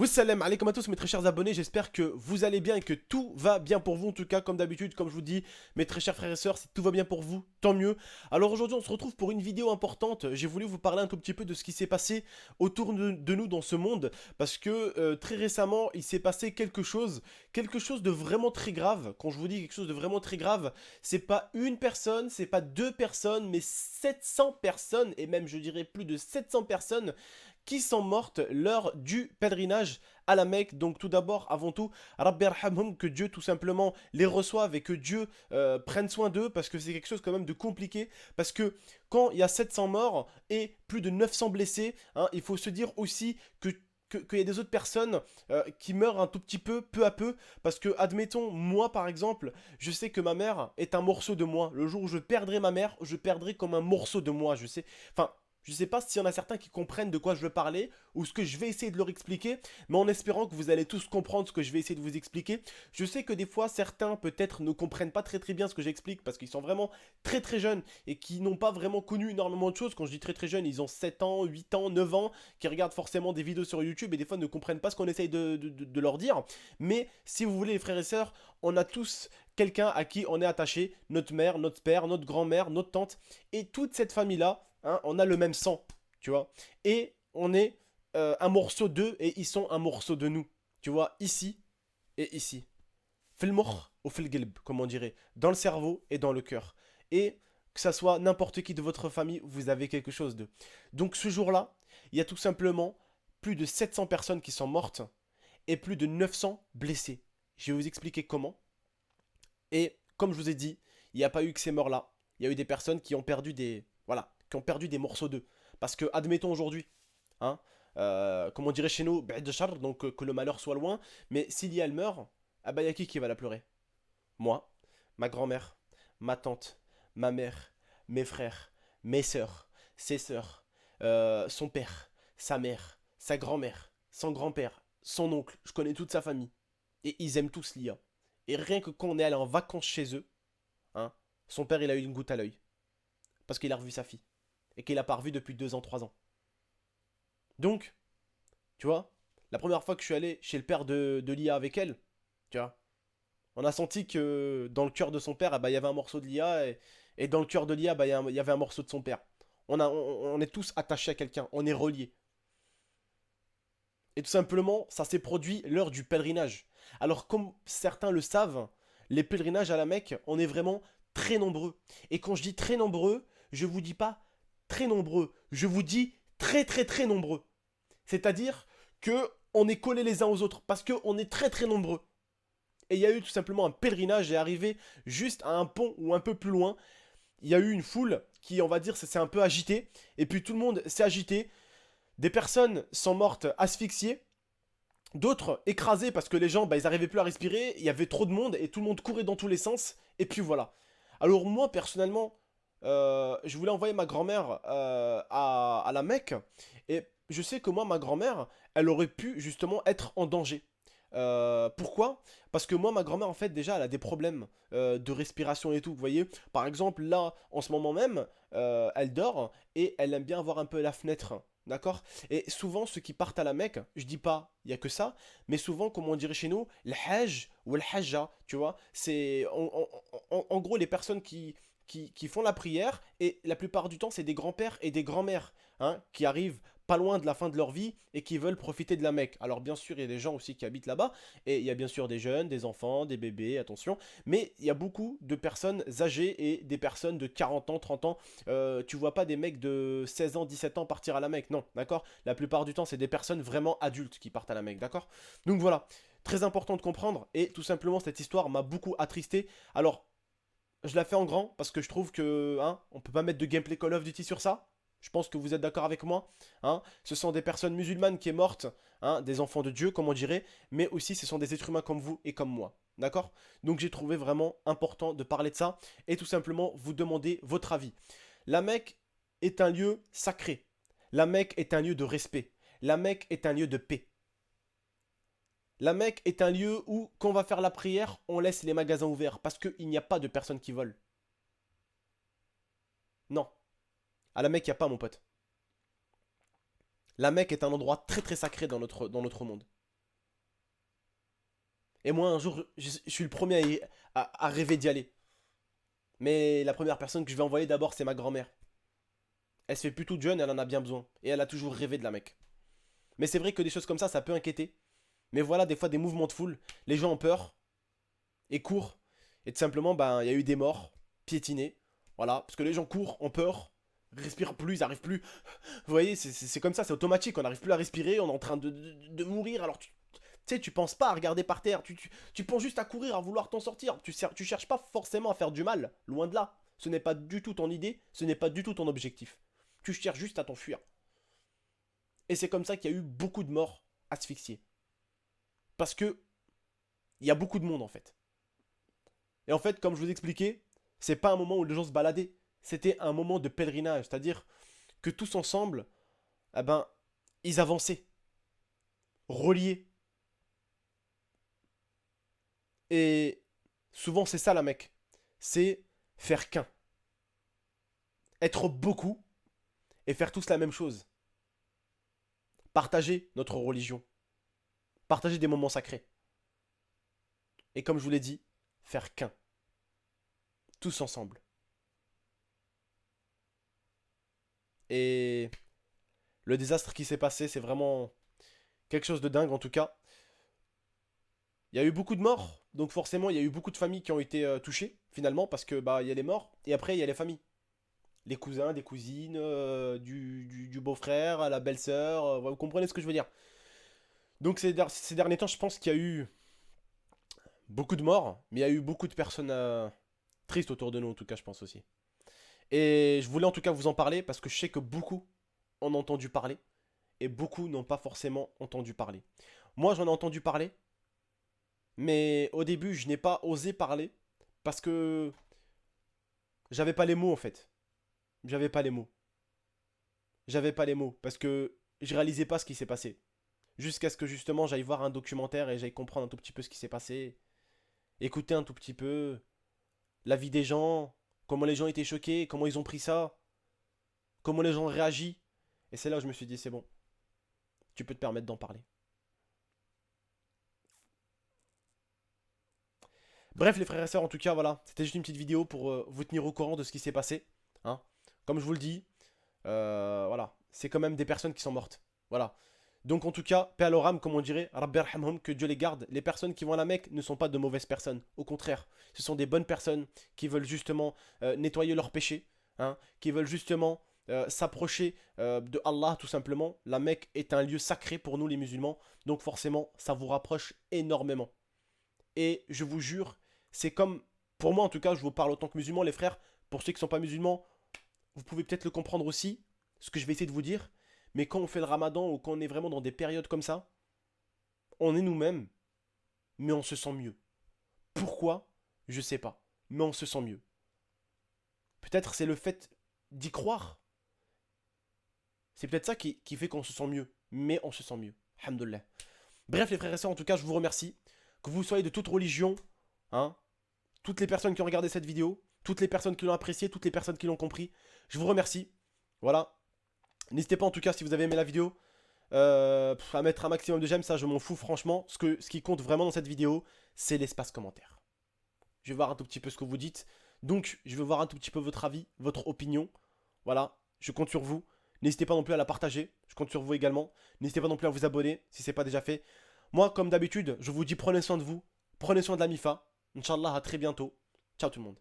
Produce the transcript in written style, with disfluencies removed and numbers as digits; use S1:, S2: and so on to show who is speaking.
S1: Wassalam alaikum à tous mes très chers abonnés, j'espère que vous allez bien et que tout va bien pour vous. En tout cas, comme d'habitude, comme je vous dis, mes très chers frères et sœurs, si tout va bien pour vous, tant mieux. Alors aujourd'hui, on se retrouve pour une vidéo importante. J'ai voulu vous parler un tout petit peu de ce qui s'est passé autour de nous dans ce monde. Parce que très récemment, il s'est passé quelque chose de vraiment très grave. Quand je vous dis quelque chose de vraiment très grave, c'est pas une personne, c'est pas deux personnes, mais 700 personnes, et même je dirais plus de 700 personnes qui sont mortes lors du pèlerinage à la Mecque. Donc tout d'abord, avant tout, Rabbi Arhamhum, que Dieu tout simplement les reçoive et que Dieu prenne soin d'eux, parce que c'est quelque chose quand même de compliqué, parce que quand il y a 700 morts et plus de 900 blessés, hein, il faut se dire aussi qu'il y a des autres personnes qui meurent un tout petit peu à peu, parce que, admettons, moi par exemple, je sais que ma mère est un morceau de moi. Le jour où je perdrai ma mère, je perdrai comme un morceau de moi, je sais. Enfin, je sais pas s'il y en a certains qui comprennent de quoi je veux parler ou ce que je vais essayer de leur expliquer, mais en espérant que vous allez tous comprendre ce que je vais essayer de vous expliquer. Je sais que des fois, certains peut-être ne comprennent pas très bien ce que j'explique parce qu'ils sont vraiment très jeunes et qui n'ont pas vraiment connu énormément de choses. Quand je dis très jeunes, ils ont 7 ans, 8 ans, 9 ans, qui regardent forcément des vidéos sur YouTube et des fois ne comprennent pas ce qu'on essaye de leur dire. Mais si vous voulez, les frères et sœurs, on a tous quelqu'un à qui on est attaché, notre mère, notre père, notre grand-mère, notre tante, et toute cette famille-là, hein, on a le même sang, tu vois. Et on est un morceau d'eux et ils sont un morceau de nous. Tu vois, ici et ici. Fil mokh ou fil gilb, comme on dirait. Dans le cerveau et dans le cœur. Et que ça soit n'importe qui de votre famille, vous avez quelque chose d'eux. Donc ce jour-là, il y a tout simplement plus de 700 personnes qui sont mortes et plus de 900 blessés. Je vais vous expliquer comment. Et comme je vous ai dit, il n'y a pas eu que ces morts-là. Il y a eu des personnes qui ont perdu des... Voilà, qui ont perdu des morceaux d'eux. Parce que, admettons aujourd'hui, hein, comme on dirait chez nous, de char, donc que le malheur soit loin, mais s'il y a elle meurt, ah bah il y a qui va la pleurer? Moi, ma grand-mère, ma tante, ma mère, mes frères, mes sœurs, ses sœurs, son père, sa mère, sa grand-mère, son grand-père, son oncle, je connais toute sa famille. Et ils aiment tous l'IA. Et rien que quand on est allé en vacances chez eux, hein, son père il a eu une goutte à l'œil. Parce qu'il a revu sa fille. Et qu'il a pas revu depuis 2 ans, 3 ans. Donc, tu vois, la première fois que je suis allé chez le père de l'IA avec elle, tu vois, on a senti que dans le cœur de son père, ah bah, il y avait un morceau de l'IA et dans le cœur de l'IA, bah, il y avait un morceau de son père. On est tous attachés à quelqu'un, on est reliés. Et tout simplement, ça s'est produit lors du pèlerinage. Alors, comme certains le savent, les pèlerinages à la Mecque, on est vraiment très nombreux. Et quand je dis très nombreux, je vous dis pas très nombreux, je vous dis très nombreux. C'est-à-dire que on est collés les uns aux autres parce qu'on est très nombreux. Et il y a eu tout simplement un pèlerinage et arrivé juste à un pont ou un peu plus loin, il y a eu une foule qui, on va dire, s'est un peu agitée. Et puis tout le monde s'est agité. Des personnes sont mortes asphyxiées. D'autres écrasées parce que les gens, bah, ils n'arrivaient plus à respirer. Il y avait trop de monde et tout le monde courait dans tous les sens. Et puis voilà. Alors moi, personnellement, je voulais envoyer ma grand-mère à la Mecque. Et je sais que moi, ma grand-mère, elle aurait pu justement être en danger. Pourquoi? Parce que moi, ma grand-mère, en fait, déjà, elle a des problèmes de respiration et tout. Vous voyez, par exemple, là, en ce moment même, elle dort et elle aime bien avoir un peu la fenêtre. D'accord? Et souvent, ceux qui partent à la Mecque, je dis pas, il y a que ça, mais souvent, comme on dirait chez nous, le hajj ou le hajja, tu vois, c'est en gros les personnes qui font la prière, et la plupart du temps, c'est des grands-pères et des grands-mères, hein, qui arrivent pas loin de la fin de leur vie et qui veulent profiter de la Mecque. Alors bien sûr, il y a des gens aussi qui habitent là-bas, et il y a bien sûr des jeunes, des enfants, des bébés, attention, mais il y a beaucoup de personnes âgées et des personnes de 40 ans, 30 ans. Tu vois pas des mecs de 16 ans, 17 ans partir à la Mecque, non, d'accord? La plupart du temps, c'est des personnes vraiment adultes qui partent à la Mecque, d'accord? Donc voilà, très important de comprendre, et tout simplement, cette histoire m'a beaucoup attristé. Alors, je la fais en grand parce que je trouve que hein, on peut pas mettre de gameplay Call of Duty sur ça. Je pense que vous êtes d'accord avec moi. Hein. Ce sont des personnes musulmanes qui sont mortes, hein, des enfants de Dieu, comme on dirait, mais aussi ce sont des êtres humains comme vous et comme moi. D'accord? Donc j'ai trouvé vraiment important de parler de ça et tout simplement vous demander votre avis. La Mecque est un lieu sacré. La Mecque est un lieu de respect. La Mecque est un lieu de paix. La Mecque est un lieu où, quand on va faire la prière, on laisse les magasins ouverts parce qu'il n'y a pas de personnes qui volent. Non, à la Mecque, il n'y a pas, mon pote. La Mecque est un endroit très sacré dans notre monde. Et moi, un jour, je suis le premier à rêver d'y aller. Mais la première personne que je vais envoyer d'abord, c'est ma grand-mère. Elle se fait plus toute jeune, elle en a bien besoin. Et elle a toujours rêvé de la Mecque. Mais c'est vrai que des choses comme ça peut inquiéter. Mais voilà, des fois, des mouvements de foule, les gens ont peur et courent. Et tout simplement, ben, il y a eu des morts, piétinés. Voilà, parce que les gens courent, ont peur, respirent plus, ils n'arrivent plus. Vous voyez, c'est comme ça, c'est automatique. On n'arrive plus à respirer, on est en train de mourir. Alors, tu sais, tu penses pas à regarder par terre. Tu penses juste à courir, à vouloir t'en sortir. Tu cherches pas forcément à faire du mal, loin de là. Ce n'est pas du tout ton idée, ce n'est pas du tout ton objectif. Tu cherches juste à t'enfuir. Et c'est comme ça qu'il y a eu beaucoup de morts asphyxiés. Parce que il y a beaucoup de monde en fait. Et en fait, comme je vous expliquais, c'est pas un moment où les gens se baladaient. C'était un moment de pèlerinage. C'est-à-dire que tous ensemble, eh ben, ils avançaient. Reliés. Et souvent, c'est ça la Mecque. C'est faire qu'un. Être beaucoup et faire tous la même chose. Partager notre religion. Partager des moments sacrés. Et comme je vous l'ai dit, faire qu'un. Tous ensemble. Et le désastre qui s'est passé, c'est vraiment quelque chose de dingue en tout cas. Il y a eu beaucoup de morts, donc forcément il y a eu beaucoup de familles qui ont été touchées finalement parce que bah il y a les morts et après il y a les familles. Les cousins, des cousines, du beau-frère, la belle-sœur, vous comprenez ce que je veux dire. Donc ces derniers temps, je pense qu'il y a eu beaucoup de morts, mais il y a eu beaucoup de personnes tristes autour de nous en tout cas, je pense aussi. Et je voulais en tout cas vous en parler parce que je sais que beaucoup en ont entendu parler et beaucoup n'ont pas forcément entendu parler. Moi j'en ai entendu parler, mais au début je n'ai pas osé parler parce que j'avais pas les mots en fait. J'avais pas les mots. J'avais pas les mots parce que je réalisais pas ce qui s'est passé. Jusqu'à ce que justement j'aille voir un documentaire et j'aille comprendre un tout petit peu ce qui s'est passé. Écouter un tout petit peu la vie des gens, comment les gens étaient choqués, comment ils ont pris ça, comment les gens ont réagi. Et c'est là où je me suis dit c'est bon, tu peux te permettre d'en parler. Bref les frères et sœurs en tout cas voilà, c'était juste une petite vidéo pour vous tenir au courant de ce qui s'est passé. Hein. Comme je vous le dis, voilà, c'est quand même des personnes qui sont mortes. Voilà. Donc en tout cas, paix à leur âme, comme on dirait, Rabbi Arhamhum, que Dieu les garde. Les personnes qui vont à la Mecque ne sont pas de mauvaises personnes. Au contraire, ce sont des bonnes personnes qui veulent justement nettoyer leurs péchés, hein, qui veulent justement s'approcher de Allah tout simplement. La Mecque est un lieu sacré pour nous les musulmans, donc forcément, ça vous rapproche énormément. Et je vous jure, c'est comme, pour moi en tout cas, je vous parle autant que musulmans, les frères, pour ceux qui ne sont pas musulmans, vous pouvez peut-être le comprendre aussi, ce que je vais essayer de vous dire, mais quand on fait le ramadan ou quand on est vraiment dans des périodes comme ça, on est nous-mêmes, mais on se sent mieux. Pourquoi? Je sais pas, mais on se sent mieux. Peut-être c'est le fait d'y croire. C'est peut-être ça qui fait qu'on se sent mieux, mais on se sent mieux. Alhamdoulilah. Bref les frères et sœurs, en tout cas je vous remercie. Que vous soyez de toute religion, hein, toutes les personnes qui ont regardé cette vidéo, toutes les personnes qui l'ont appréciée, toutes les personnes qui l'ont compris, je vous remercie. Voilà. N'hésitez pas en tout cas si vous avez aimé la vidéo à mettre un maximum de j'aime, ça je m'en fous franchement. Ce qui compte vraiment dans cette vidéo, c'est l'espace commentaire. Je vais voir un tout petit peu ce que vous dites. Donc je vais voir un tout petit peu votre avis, votre opinion. Voilà, je compte sur vous. N'hésitez pas non plus à la partager, je compte sur vous également. N'hésitez pas non plus à vous abonner si ce n'est pas déjà fait. Moi, comme d'habitude, je vous dis prenez soin de vous, prenez soin de la MIFA. Inch'Allah, à très bientôt. Ciao tout le monde.